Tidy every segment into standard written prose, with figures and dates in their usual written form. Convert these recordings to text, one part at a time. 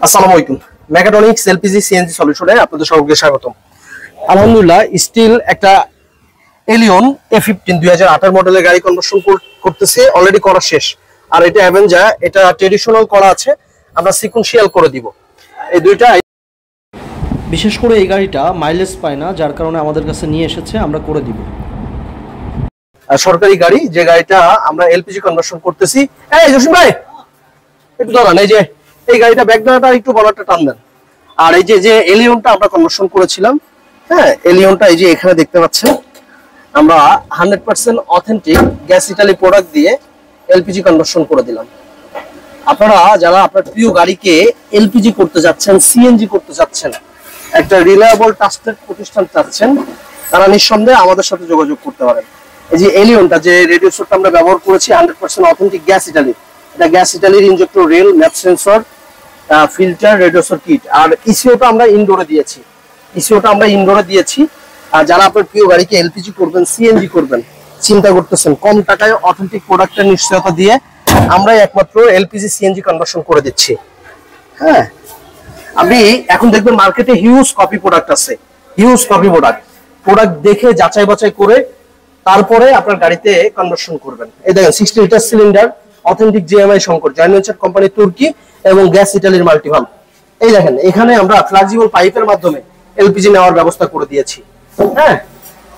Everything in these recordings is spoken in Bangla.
আসসালামু আলাইকুম। মেকাট্রনিক্স এলপিজি সিএনজি সলিউশনে আপনাদের সকলকে স্বাগতম। আলহামদুলিল্লাহ, স্টিল একটা এলিয়ন A15 2018 মডেলের গাড়ি কনভার্সন করতেছে, অলরেডি করা শেষ। আর এটা অ্যাভেঞ্জার, এটা ট্রেডিশনাল করা আছে, আমরা সিকোয়েন্সিয়াল করে দিব। এই দুইটা বিশেষ করে এই গাড়িটা মাইলেজ পায় না, যার কারণে আমাদের কাছে নিয়ে এসেছে, আমরা করে দিব। সরকারি গাড়ি, যে গাড়িটা আমরা এলপিজি কনভার্সন করতেছি। এই জসিম ভাই একটু দাঁড়ান, এই যে এই গাড়িটা ব্যাকগ্রাউন্ডটা একটু বড়টা টান দেন। আর এই যে এলিয়নটা আমরা কনভার্সন করেছিলাম, হ্যাঁ এলিয়নটা এই যে এখানে দেখতে পাচ্ছেন, আমরা 100% অথেন্টিক গ্যাস ইটালি প্রোডাক্ট দিয়ে এলপিজি কনভার্সন করে দিলাম। আপনারা যারা আপনার প্রিয় গাড়িকে এলপিজি করতে যাচ্ছেন, সিএনজি করতে যাচ্ছেন, একটা রিলায়েবল ট্রাস্টেড প্রতিষ্ঠান চাচ্ছেন, তারা নিঃসন্দেহে আমাদের সাথে যোগাযোগ করতে পারেন। এই যে এলিয়নটা, যে রেডিও স্টোরটা আমরা ব্যবহার করেছি 100% অথেন্টিক গ্যাস ইটালি, এটা গ্যাস ইটালির injector rail, map sensor, filter, reducer kit. আর ইসিওটা আমরা ইনডোরে দিয়েছি। আর যারা আপনার প্রিয় গাড়িকে এলপিজি করবেন, সিএনজি করবেন, চিন্তা করতেছেন, কম টাকায় অথেন্টিক প্রোডাক্টের নিশ্চয়তা দিয়ে আমরাই একমাত্র এলপিজি সিএনজি কনভার্সন করে দিচ্ছি। হ্যাঁ, আপনি এখন দেখবেন মার্কেটে হিউজ কপি প্রোডাক্ট আছে, প্রোডাক্ট দেখে যাচাই বাছাই করে তারপরে আপনার গাড়িতে কনভার্সন করবেন। এই দেখেন 60 litre cylinder, authentic GMI Shankar, joint venture company তুর্কি এবং গ্যাস ইটালির মাল্টিভালভ। এই দেখেন এখানে আমরা ফ্লেক্সিবল পাইপের মাধ্যমে এলপিজি নেওয়ার ব্যবস্থা করে দিয়েছি। হ্যাঁ,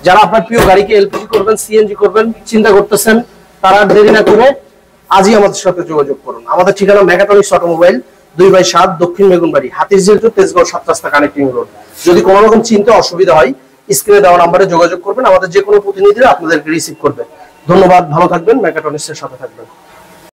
যারা আপনার প্রিয় গাড়িকে এলপিজি করবেন, সিএনজি করবেন, চিন্তা করতেছেন, তারা দেরি না করে আজই আমাদের সাথে যোগাযোগ করুন। আমাদের ঠিকানা মেকাট্রনিক্স অটোমোবাইল, 2/7 দক্ষিণ বেগুনবাড়ি, হাতিরঝিল টু তেজগাঁও 7 রাস্তা কানেক্টিং রোড। যদি কোনো রকম চিন্তা অসুবিধা হয়, স্ক্রিনে দেওয়া নাম্বারে যোগাযোগ করবেন, আমাদের যে কোনো প্রতিনিধিরা আপনাদেরকে রিসিভ করবে। ধন্যবাদ, ভালো থাকবেন, মেকাট্রনিক্সের সাথে থাকবেন।